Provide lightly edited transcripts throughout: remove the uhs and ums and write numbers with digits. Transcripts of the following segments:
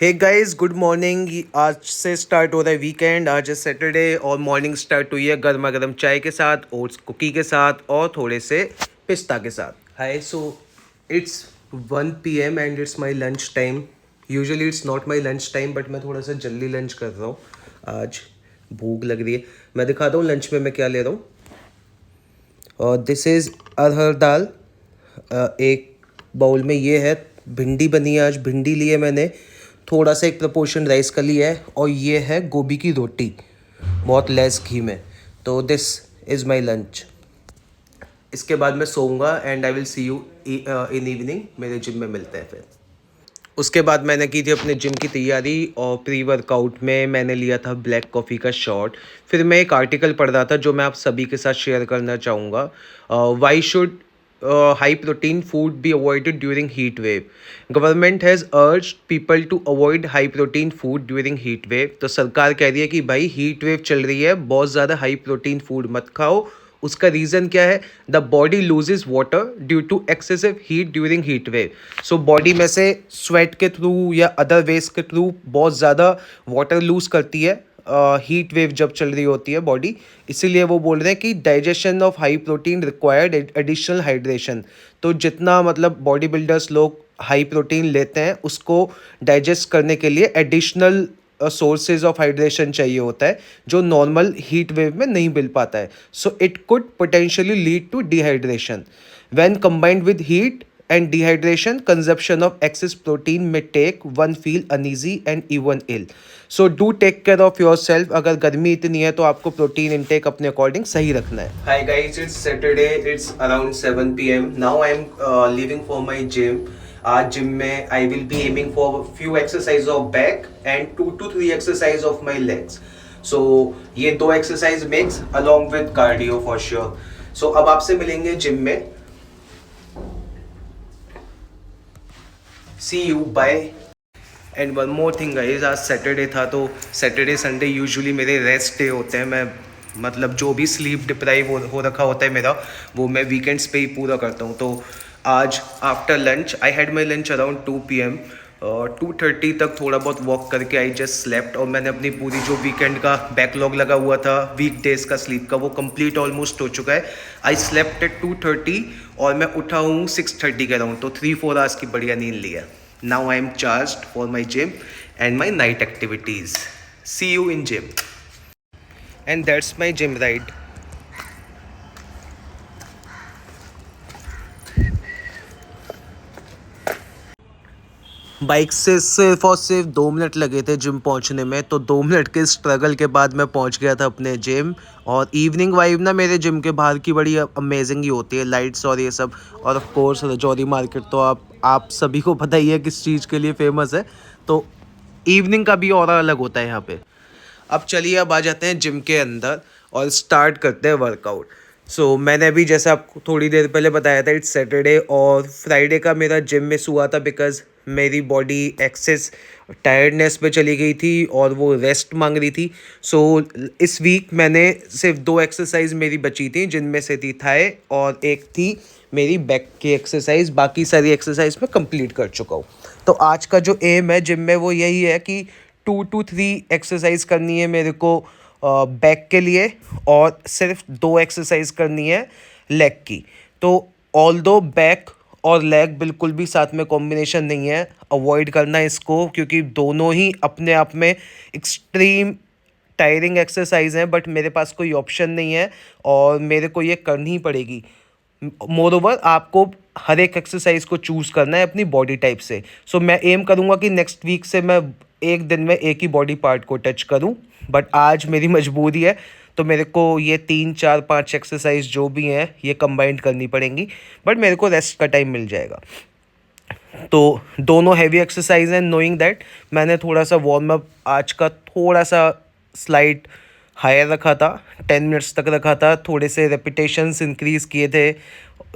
Hey guys, good morning. आज से start हो रहा है वीकेंड। आज है सैटरडे और मॉर्निंग स्टार्ट हुई है गर्मा गर्म चाय के साथ, ओट्स कुकी के साथ और थोड़े से पिस्ता के साथ। Hi, so it's 1 PM and it's my lunch time. Usually it's not my lunch time but मैं थोड़ा सा जल्दी लंच कर रहा हूँ। आज भूख लग रही है। मैं दिखाता हूँ लंच में मैं क्या ले रहा हूँ। और दिस इज़ अरहर दाल। एक बाउल में ये है। भिंडी बनी है, आज भिंडी ली है मैंने। थोड़ा सा एक प्रपोर्शन राइस का लिया है और ये है गोभी की रोटी, बहुत लेस घी में। तो दिस इज़ माई लंच। इसके बाद मैं सोऊंगा and I will see you in evening. मेरे जिम में मिलते हैं फिर। उसके बाद मैंने की थी अपने जिम की तैयारी और प्री वर्कआउट में मैंने लिया था ब्लैक कॉफ़ी का शॉट। फिर मैं एक आर्टिकल पढ़ रहा था जो मैं आप सभी के साथ शेयर करना चाहूँगा। Why should high protein food be avoided during heat wave. Government has urged people to avoid high protein food during heat wave. तो सरकार कह रही है कि भाई हीट वेव चल रही है, बहुत ज़्यादा हाई प्रोटीन फूड मत खाओ। उसका रीज़न क्या है? The body loses water due to excessive heat during heat wave. So body में से स्वेट के थ्रू या अदर वेज के थ्रू बहुत ज़्यादा वाटर लूज करती है हीट वेव जब चल रही होती है बॉडी। इसीलिए वो बोल रहे हैं कि digestion of high protein required additional hydration. तो जितना मतलब बॉडी बिल्डर्स लोग हाई प्रोटीन लेते हैं उसको डाइजेस्ट करने के लिए एडिशनल सोर्सेज ऑफ हाइड्रेशन चाहिए होता है, जो नॉर्मल हीट वेव में नहीं मिल पाता है। So it could potentially lead to dehydration. When combined with heat and dehydration, consumption of excess protein may take one feel uneasy and even ill. So do take care of yourself. अगर गर्मी इतनी है तो आपको protein intake अपने according सही रखना है। Hi guys, it's Saturday. It's around 7 p.m. Now I am leaving for my gym. आज जिम में I will be aiming for few exercise of back and 2 to 3 exercise of my legs. So ये 2 exercise mix along with cardio for sure. So अब आपसे मिलेंगे gym में। See you, bye. And one more thing guys, आज Saturday था तो Saturday Sunday usually मेरे rest day होते हैं। मैं मतलब जो भी स्लीप डिप्राइव हो रखा होता है मेरा, वो मैं वीकेंड्स पे ही पूरा करता हूँ। तो आज after lunch I had my lunch around 2 PM। 2:30 तक थोड़ा बहुत वॉक करके आई जस्ट स्लेप्ट। और मैंने अपनी पूरी जो वीकेंड का बैकलॉग लगा हुआ था वीक डेज का स्लीप का, वो कंप्लीट ऑलमोस्ट हो चुका है। आई स्लेप्ट एट 2:30 और मैं उठा हूँ 6:30 के अराउंड। तो 3-4 आवर्स की बढ़िया नींद ली है। Now I am charged for my gym and my night activities. See you in gym. And that's my gym ride. Bike से सिर्फ और सिर्फ 2 मिनट लगे थे जिम पहुंचने में। तो 2 मिनट के स्ट्रगल के बाद मैं पहुंच गया था अपने जिम। और इवनिंग वाइब ना मेरे जिम के बाहर की बड़ी अमेजिंग ही होती है, लाइट्स और ये सब। और ऑफ कोर्स रजौरी मार्केट तो आप सभी को पता ही है किस चीज़ के लिए फेमस है। तो इवनिंग का भी और अलग होता है यहाँ पे। अब चलिए, अब आ जाते हैं जिम के अंदर और स्टार्ट करते हैं वर्कआउट। मैंने अभी जैसे आपको थोड़ी देर पहले बताया था, इट्स सैटरडे और फ्राइडे का मेरा जिम मिस हुआ था बिकॉज मेरी बॉडी एक्सेस टायर्डनेस पे चली गई थी और वो रेस्ट मांग रही थी। इस वीक मैंने सिर्फ 2 एक्सरसाइज मेरी बची थी, जिनमें से थी थाई और एक थी मेरी बैक की एक्सरसाइज। बाकी सारी एक्सरसाइज मैं कंप्लीट कर चुका हूँ। तो आज का जो एम है जिम में वो यही है कि 2 to 3 एक्सरसाइज करनी है मेरे को बैक के लिए, और सिर्फ 2 एक्सरसाइज करनी है लेग की। तो ऑल दो बैक और लेग बिल्कुल भी साथ में कॉम्बिनेशन नहीं है, अवॉइड करना इसको, क्योंकि दोनों ही अपने आप में एक्सट्रीम टायरिंग एक्सरसाइज हैं। बट मेरे पास कोई ऑप्शन नहीं है और मेरे को ये करनी ही पड़ेगी। मोर ओवर आपको हर एक एक्सरसाइज को चूज़ करना है अपनी बॉडी टाइप से। मैं एम करूँगा कि नेक्स्ट वीक से मैं एक दिन में एक ही बॉडी पार्ट को टच करूँ। बट आज मेरी मजबूरी है, तो मेरे को ये 3 4 5 एक्सरसाइज जो भी हैं ये कंबाइंड करनी पड़ेंगी। बट मेरे को रेस्ट का टाइम मिल जाएगा। तो दोनों हैवी एक्सरसाइज हैं, नोइंग दैट मैंने थोड़ा सा वार्म अप आज का थोड़ा सा स्लाइट हायर रखा था, 10 मिनट्स तक रखा था। थोड़े से रेपिटेशंस इंक्रीज़ किए थे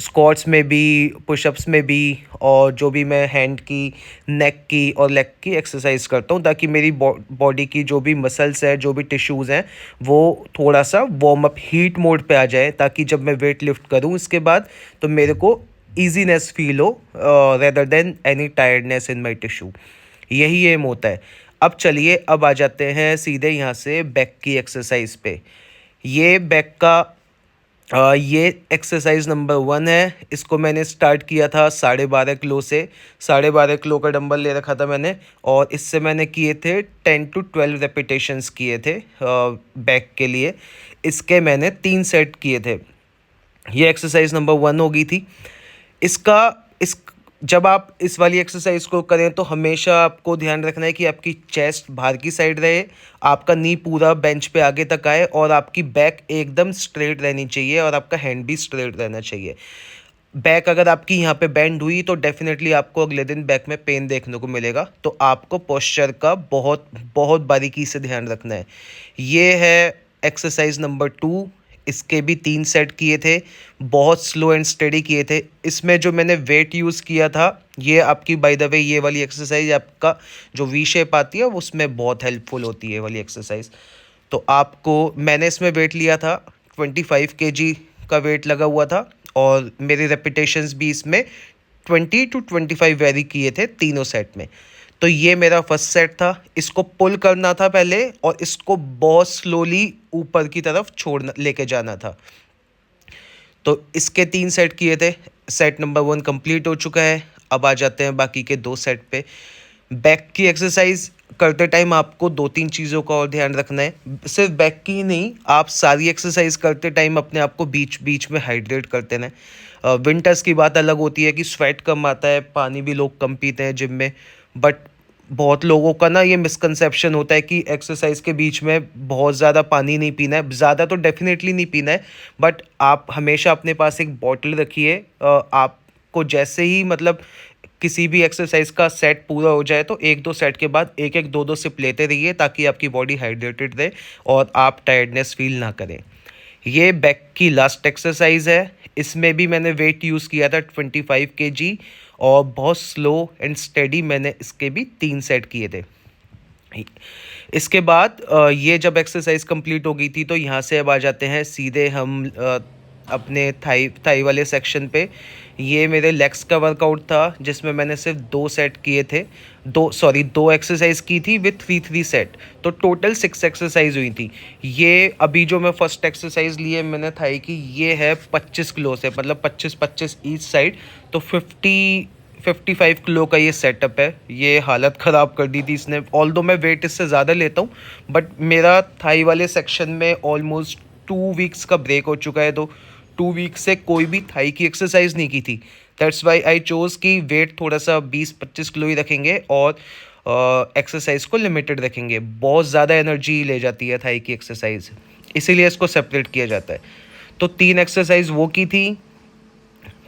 स्क्वाट्स में भी, पुशअप्स में भी, और जो भी मैं हैंड की, नेक की और लेग की एक्सरसाइज करता हूँ, ताकि मेरी बॉडी की जो भी मसल्स हैं, जो भी टिश्यूज़ हैं, वो थोड़ा सा वार्म अप हीट मोड पे आ जाए, ताकि जब मैं वेट लिफ्ट करूँ इसके बाद तो मेरे को ईजीनेस फील हो रेदर देन एनी टायर्डनेस इन माई टिश्यू। यही एम होता है। अब चलिए, अब आ जाते हैं सीधे यहाँ से बैक की एक्सरसाइज पे। ये बैक का ये एक्सरसाइज नंबर 1 है। इसको मैंने स्टार्ट किया था 12.5 किलो से। 12.5 किलो का डंबल ले रखा था मैंने, और इससे मैंने किए थे 10 to 12 रेपिटेशंस किए थे बैक के लिए। इसके मैंने 3 सेट किए थे। ये एक्सरसाइज नंबर 1 हो गई थी। इसका इस जब आप इस वाली एक्सरसाइज को करें तो हमेशा आपको ध्यान रखना है कि आपकी चेस्ट बाहर की साइड रहे, आपका नी पूरा बेंच पे आगे तक आए, और आपकी बैक एकदम स्ट्रेट रहनी चाहिए, और आपका हैंड भी स्ट्रेट रहना चाहिए। बैक अगर आपकी यहाँ पे बेंड हुई तो डेफिनेटली आपको अगले दिन बैक में पेन देखने को मिलेगा। तो आपको पोस्चर का बहुत बहुत बारीकी से ध्यान रखना है। ये है एक्सरसाइज नंबर 2। इसके भी 3 सेट किए थे, बहुत स्लो एंड स्टेडी किए थे। इसमें जो मैंने वेट यूज़ किया था, ये आपकी बाय द वे ये वाली एक्सरसाइज आपका जो वी शेप आती है उसमें बहुत हेल्पफुल होती है ये वाली एक्सरसाइज। तो आपको मैंने इसमें वेट लिया था 25 kg का वेट लगा हुआ था, और मेरे रेपिटेशंस भी इसमें 20 to 25 वेरी किए थे तीनों सेट में। तो ये मेरा फर्स्ट सेट था। इसको पुल करना था पहले, और इसको बहुत स्लोली ऊपर की तरफ छोड़ना लेके जाना था। तो इसके 3 सेट किए थे। सेट नंबर 1 कंप्लीट हो चुका है। अब आ जाते हैं बाकी के 2 सेट पे। बैक की एक्सरसाइज करते टाइम आपको 2-3 चीज़ों का और ध्यान रखना है। सिर्फ बैक की ही नहीं, आप सारी एक्सरसाइज करते टाइम अपने आप को बीच बीच में हाइड्रेट करते रहें। विंटर्स की बात अलग होती है कि स्वेट कम आता है, पानी भी लोग कम पीते हैं जिम में। बट बहुत लोगों का ना ये मिसकंसेप्शन होता है कि एक्सरसाइज के बीच में बहुत ज़्यादा पानी नहीं पीना है। ज़्यादा तो डेफिनेटली नहीं पीना है, बट आप हमेशा अपने पास एक बॉटल रखिए। आपको जैसे ही मतलब किसी भी एक्सरसाइज का सेट पूरा हो जाए तो 1-2 सेट के बाद 1-1 2-2 सिप लेते रहिए, ताकि आपकी बॉडी हाइड्रेटेड रहे और आप टायर्डनेस फील ना करें। ये बैक की लास्ट एक्सरसाइज है। इसमें भी मैंने वेट यूज़ किया था 25 kg, और बहुत स्लो एंड स्टेडी मैंने इसके भी 3 सेट किए थे। इसके बाद ये जब एक्सरसाइज कंप्लीट हो गई थी तो यहाँ से अब आ जाते हैं सीधे हम अपने थाई थाई वाले सेक्शन पे। ये मेरे लेग्स का वर्कआउट था, जिसमें मैंने सिर्फ 2 सेट किए थे। 2 एक्सरसाइज की थी विथ 3 सेट, तो टोटल 6 एक्सरसाइज हुई थी। ये अभी जो मैं फर्स्ट एक्सरसाइज लिए मैंने थाई की, ये है 25 किलो से, मतलब 25-25 ईच साइड, तो 55 किलो का ये सेटअप है। ये हालत ख़राब कर दी थी इसने। ऑल्दो मैं वेट इससे ज़्यादा लेता हूँ, बट मेरा थाई वाले सेक्शन में ऑलमोस्ट 2 वीक्स का ब्रेक हो चुका है, तो 2 वीक से कोई भी थाई की एक्सरसाइज नहीं की थी। दैट्स वाई आई चोज़ कि वेट थोड़ा सा 20-25 किलो ही रखेंगे, और एक्सरसाइज को लिमिटेड रखेंगे। बहुत ज़्यादा एनर्जी ले जाती है थाई की एक्सरसाइज, इसीलिए इसको सेपरेट किया जाता है। तो 3 एक्सरसाइज वो की थी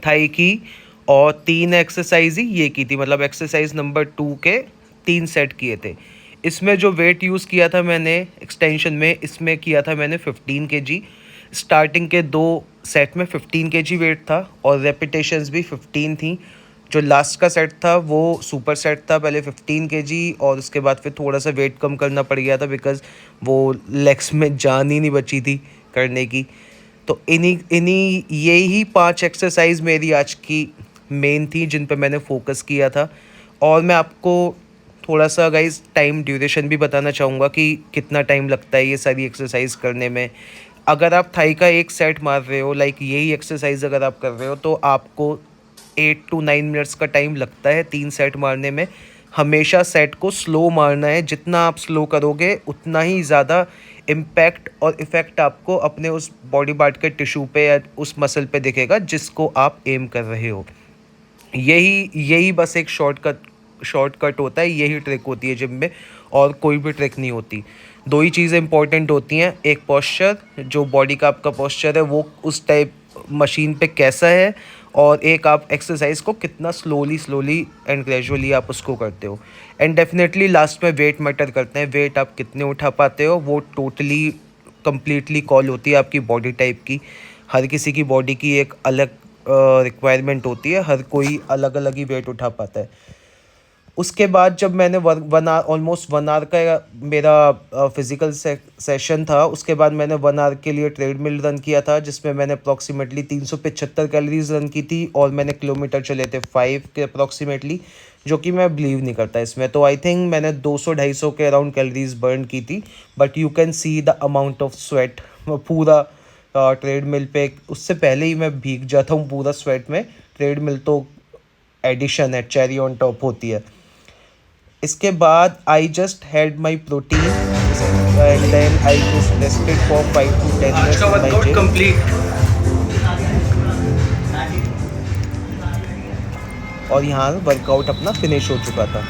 थाई की, और 3 एक्सरसाइज ही ये की थी, मतलब एक्सरसाइज नंबर 2 के 3 सेट किए थे। इसमें जो वेट यूज़ किया था मैंने एक्सटेंशन में, इसमें किया था मैंने 15 kg। स्टार्टिंग के 2 सेट में 15 kg वेट था, और रेपिटेशंस भी 15 थी। जो लास्ट का सेट था वो सुपर सेट था, पहले 15 kg, और उसके बाद फिर थोड़ा सा वेट कम करना पड़ गया था, बिकॉज़ वो लेग्स में जान ही नहीं बची थी करने की। तो इन्हीं यही 5 एक्सरसाइज मेरी आज की मेन थी, जिन पे मैंने फोकस किया था। और मैं आपको थोड़ा सा गाइस टाइम ड्यूरेशन भी बताना चाहूँगा कि कितना टाइम लगता है ये सारी एक्सरसाइज करने में। अगर आप थाई का एक सेट मार रहे हो, लाइक यही एक्सरसाइज अगर आप कर रहे हो, तो आपको 8 to 9 मिनट्स का टाइम लगता है 3 सेट मारने में। हमेशा सेट को स्लो मारना है, जितना आप स्लो करोगे उतना ही ज़्यादा इम्पैक्ट और इफ़ेक्ट आपको अपने उस बॉडी पार्ट के टिश्यू पे या उस मसल पे दिखेगा जिसको आप एम कर रहे हो। यही बस एक शॉर्टकट होता है, यही ट्रिक होती है जिम में, और कोई भी ट्रिक नहीं होती। 2 ही चीज़ें इंपॉर्टेंट होती हैं, एक पोस्चर, जो बॉडी का आपका पोस्चर है वो उस टाइप मशीन पे कैसा है, और एक आप एक्सरसाइज को कितना स्लोली एंड ग्रेजुअली आप उसको करते हो। एंड डेफिनेटली लास्ट में वेट मैटर करते हैं। वेट आप कितने उठा पाते हो वो टोटली कम्प्लीटली कॉल होती है आपकी बॉडी टाइप की। हर किसी की बॉडी की एक अलग रिक्वायरमेंट होती है, हर कोई अलग अलग ही वेट उठा पाता है। उसके बाद जब मैंने ऑलमोस्ट 1 आवर का मेरा फिज़िकल सेशन था, उसके बाद मैंने 1 आवर के लिए ट्रेडमिल रन किया था, जिसमें मैंने अप्रॉक्सीमेटली 375 कैलोरीज रन की थी और मैंने किलोमीटर चले थे 5 के अप्रॉक्सीमेटली, जो कि मैं बिलीव नहीं करता इसमें। तो आई थिंक मैंने 200-250 के अराउंड कैलोरीज बर्न की थी, but you can see the amount of sweat पूरा ट्रेडमिल पे। उससे पहले ही मैं भीग जाता हूँ पूरा स्वेट में। ट्रेडमिल तो एडिशन है, चेरी ऑन टॉप होती है। इसके बाद I just had my protein and then I just rested for 5 to 10 minutes in my gym complete. और यहाँ वर्कआउट अपना फिनिश हो चुका था।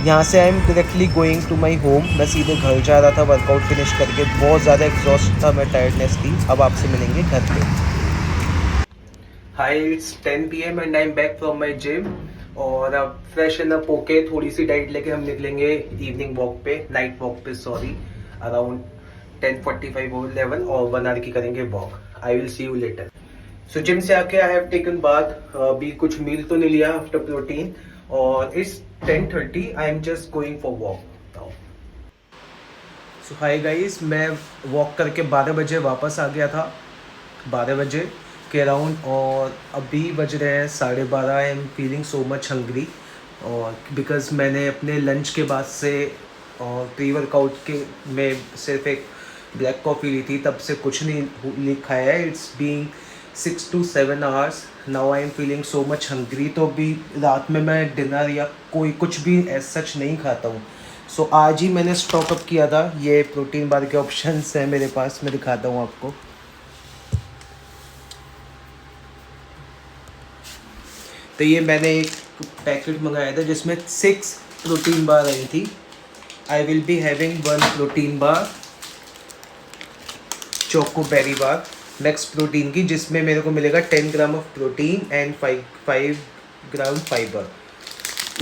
यहाँ से I am directly going to my home. मैं सीधे घर जा रहा था वर्कआउट फिनिश करके। बहुत ज़्यादा एग्जॉस्ट था मैं, टायर्डनेस थी। अब आपसे मिलेंगे घर पे। High, it's 10 PM and I am back from my gym. और अब फ्रेश एंड अप होके थोड़ी सी डाइट लेके हम निकलेंगे इवनिंग वॉक पे, नाइट वॉक पे सॉरी, अराउंड 10:45 और 11, और 1 आवर की करेंगे walk. I will see you later. So gym से आके आई हैव टेकन बाथ। अभी कुछ मील तो नहीं लिया आफ्टर प्रोटीन, और it's 10:30। I am just going for walk now. So hi guys, मैं वॉक करके 12 बजे वापस आ गया था, 12 बजे के अराउंड, और अभी बज रहे हैं 12:30। I am feeling so much hungry, और बिकॉज मैंने अपने लंच के बाद से और प्री वर्कआउट के में सिर्फ एक ब्लैक कॉफ़ी ली थी, तब से कुछ नहीं खाया है। It's being 6 to 7 hours now. I am feeling so much hungry. तो अभी रात में मैं डिनर या कोई कुछ भी एज सच नहीं खाता हूँ। सो आज ही मैंने स्टॉक अप किया था। ये प्रोटीन बार के ऑप्शंस हैं मेरे पास, मैं दिखाता हूँ आपको। तो ये मैंने एक पैकेट मंगाया था जिसमें 6 प्रोटीन बार आई थी। I will be having 1 protein bar, choco berry bar max protein की, जिसमें मेरे को मिलेगा 10 gram of protein and 5 gram fiber.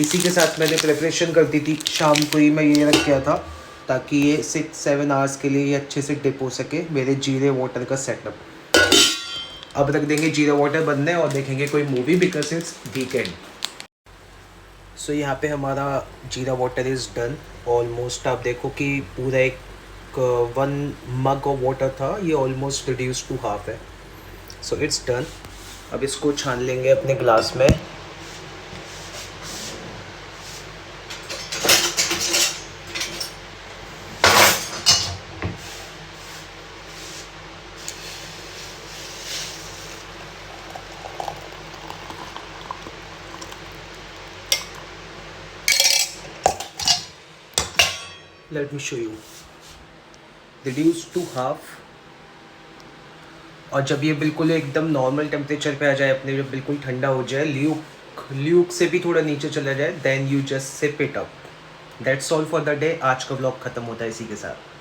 इसी के साथ मैंने प्रिपरेशन कर दी थी, शाम को ही मैं ये रख गया था ताकि ये 6-7 आवर्स के लिए ये अच्छे से डिप हो सके, मेरे जीरे वाटर का सेटअप। अब रख देंगे जीरा वाटर बनने और देखेंगे कोई मूवी, बिकॉज इट्स वीकेंड। सो यहाँ पे हमारा जीरा वाटर इज़ डन ऑलमोस्ट। आप देखो कि पूरा एक 1 मग ऑफ वाटर था, ये ऑलमोस्ट रिड्यूस टू हाफ है। So it's done. अब इसको छान लेंगे अपने ग्लास में। Let me show you, reduce to half. और जब ये बिल्कुल एकदम नॉर्मल टेम्परेचर पे आ जाए अपने, जब बिल्कुल ठंडा हो जाए, ल्यूक से भी थोड़ा नीचे चला जाए, then you just sip it up. That's all for the day. आज का व्लॉग खत्म होता है इसी के साथ।